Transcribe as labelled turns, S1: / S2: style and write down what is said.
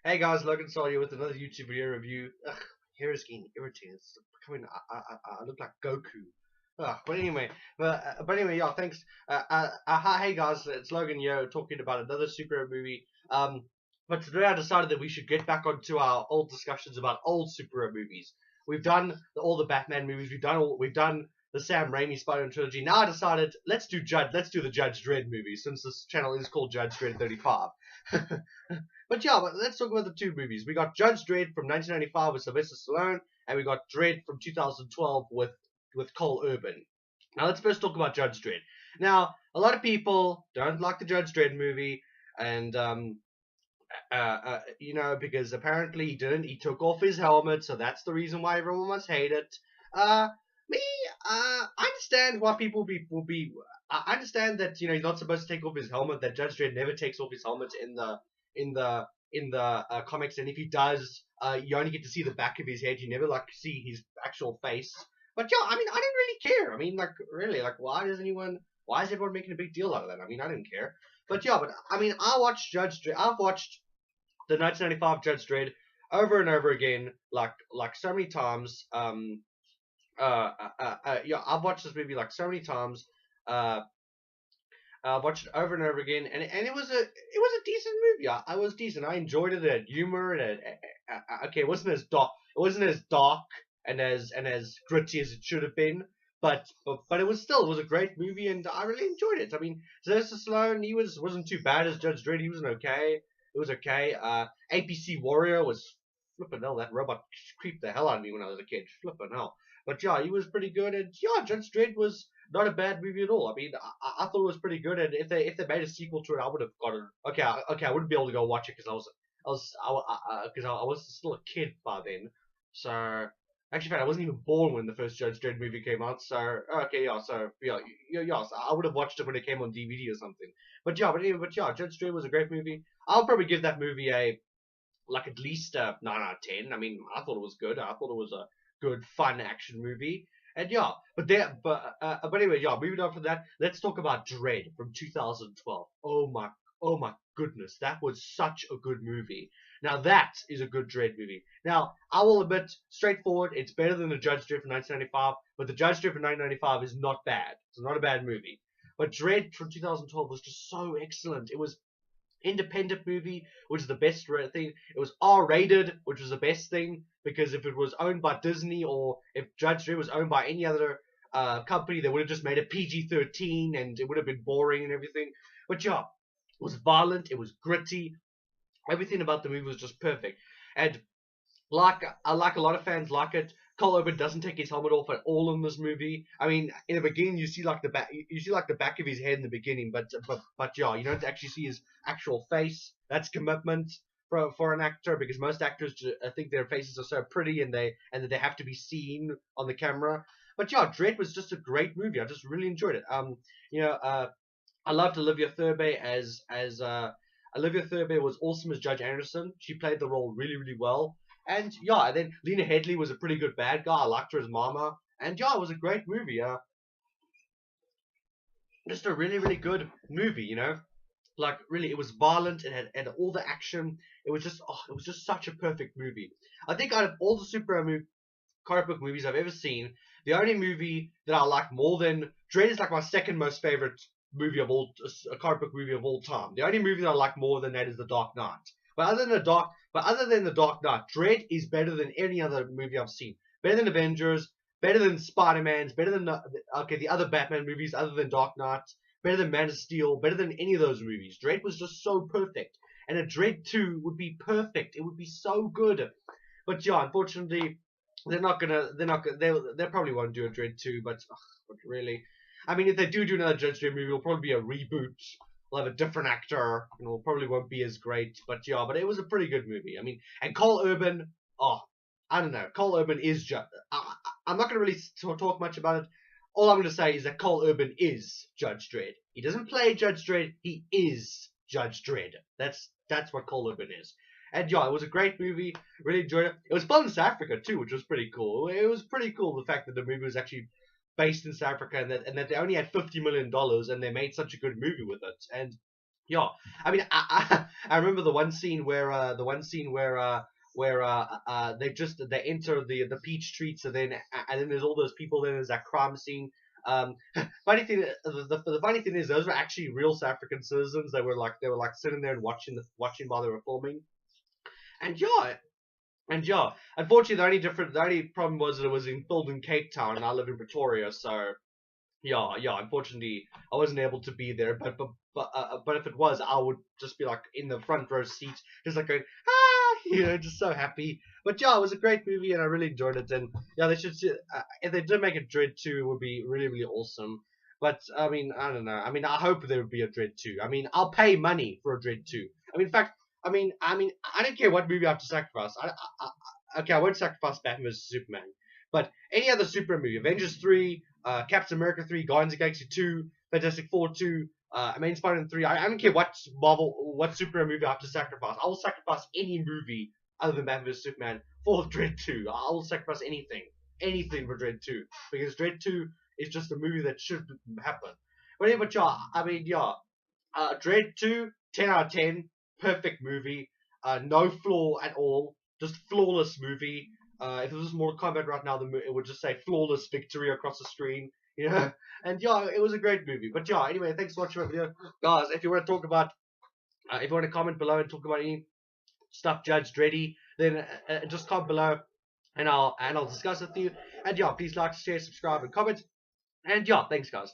S1: Hey guys, Logan Sol here with another YouTube video review. Ugh, hair is getting irritating. It's becoming. I look like Goku. But anyway, yeah. Thanks. Hi, hey guys, it's Logan here talking about another superhero movie. But today I decided that we should get back onto our old discussions about old superhero movies. We've done all the Batman movies. We've done the Sam Raimi Spider-Man trilogy. Now I decided let's do the Judge Dredd movies since this channel is called Judge Dredd 35. But let's talk about the two movies. We got Judge Dredd from 1995 with Sylvester Stallone, and we got Dredd from 2012 with Cole Urban. Now let's first talk about Judge Dredd. Now a lot of people don't like the Judge Dredd movie, and because apparently he didn't. He took off his helmet, so that's the reason why everyone must hate it. Uh, me, I understand why people will be. I understand that he's not supposed to take off his helmet. That Judge Dredd never takes off his helmet in the comics, and if he does, you only get to see the back of his head. You never see his actual face. But yeah, I mean, I didn't really care. I mean, really, why is everyone making a big deal out of that? I mean, I didn't care. But I mean, I've watched the 1995 Judge Dredd over and over again, like so many times. Yeah, I've watched this movie like so many times. Uh, I watched it over and over again, and it was a decent movie. I was decent. I enjoyed it. It had humor. Okay, it wasn't as dark and as gritty as it should have been, but it was a great movie, and I really enjoyed it. I mean, Sylvester Stallone, he wasn't too bad as Judge Dredd. He was okay. It was okay. APC Warrior was flipping hell. That robot creeped the hell out of me when I was a kid. Flipping hell. But yeah, he was pretty good, and yeah, Judge Dredd was not a bad movie at all. I mean, I thought it was pretty good, and if they made a sequel to it, I would have got it. Okay, I wouldn't be able to go watch it because I was still a kid by then. So actually, in fact, I wasn't even born when the first Judge Dredd movie came out. So okay, yeah, so I would have watched it when it came on DVD or something. But yeah, Judge Dredd was a great movie. I'll probably give that movie a like at least a 9 out of 10. I mean, I thought it was good. I thought it was a good, fun action movie. And yeah, but anyway, yeah. Moving on from that, let's talk about Dread from 2012. Oh my goodness, that was such a good movie. Now that is a good Dread movie. Now I will admit, straightforward, it's better than the Judge Dredd from 1995, but the Judge Dredd from 1995 is not bad. It's not a bad movie. But Dread from 2012 was just so excellent. It was independent movie, which is the best thing. It was R-rated, which was the best thing, because if it was owned by Disney or if Judge Dredd was owned by any other company, they would have just made it PG-13 and it would have been boring and everything. But yeah, it was violent, it was gritty, everything about the movie was just perfect. And like a lot of fans like it, Cole Urban doesn't take his helmet off at all in this movie. I mean, in the beginning you see like the back of his head in the beginning, but yeah, you don't actually see his actual face. That's commitment for an actor, because most actors I think their faces are so pretty and that they have to be seen on the camera. But yeah, Dredd was just a great movie. I just really enjoyed it. You know, I loved Olivia Thirlby as Olivia Thirlby was awesome as Judge Anderson. She played the role really, really well. And yeah, then Lena Headey was a pretty good bad guy. I liked her as Mama. And yeah, it was a great movie. Just a really, really good movie, you know? Like really, it was violent. It had all the action. It was just such a perfect movie. I think out of all the comic book movies I've ever seen, the only movie that I like more than Dread is like my second most favorite movie of all a comic book movie of all time. The only movie that I like more than that is The Dark Knight. Other than the Dark Knight, Dread is better than any other movie I've seen. Better than Avengers, better than Spider-Man's, better than the other Batman movies other than Dark Knight, better than Man of Steel, better than any of those movies. Dread was just so perfect, and a Dread 2 would be perfect. It would be so good. But yeah, unfortunately, they probably won't do a Dread 2, but really, I mean, if they do another Judge Dredd movie, it'll probably be a reboot. We'll have a different actor, and it probably won't be as great. But yeah, but it was a pretty good movie. I mean, and Cole Urban, oh, I don't know. Cole Urban is just. I'm not going to really talk much about it. All I'm going to say is that Cole Urban is Judge Dredd. He doesn't play Judge Dredd. He is Judge Dredd. That's what Cole Urban is. And yeah, it was a great movie. Really enjoyed it. It was filmed in South Africa too, which was pretty cool. It was pretty cool the fact that the movie was actually based in South Africa, and that they only had $50 million and they made such a good movie with it. And Yeah, I mean, I remember the one scene where they enter the peach treats, and then there's all those people. Then there's that crime scene. Funny thing, the funny thing is, those were actually real South African citizens. They were like sitting there and watching while they were filming. And yeah, unfortunately, the only problem was that it was filmed in Cape Town, and I live in Pretoria, so yeah. Unfortunately, I wasn't able to be there, but if it was, I would just be like in the front row seat, just like going just so happy. But yeah, it was a great movie, and I really enjoyed it. And yeah, they should. If they did make a Dread 2, it would be really really awesome. But I mean, I don't know. I mean, I hope there would be a Dread 2. I mean, I'll pay money for a Dread 2. I mean, in fact, I don't care what movie I have to sacrifice. Okay, I won't sacrifice Batman vs Superman, but any other super movie, Avengers 3, Captain America 3, Guardians of the Galaxy 2, Fantastic Four 2, Amazing Spider-Man 3. I don't care what superhero movie I have to sacrifice. I will sacrifice any movie other than Batman vs Superman for Dread 2. I will sacrifice anything for Dread 2, because Dread 2 is just a movie that should happen. But yeah, I mean, yeah, Dread 2, 10 out of 10, perfect movie, no flaw at all, just flawless movie. If it was Mortal Kombat right now, it would just say flawless victory across the screen. And yeah, it was a great movie. But yeah, anyway, thanks for watching my video, guys. If you want to talk about, if you want to comment below and talk about any stuff Judge Dreddy, then just comment below, and I'll discuss it with you. And yeah, please like, share, subscribe, and comment. And yeah, thanks, guys.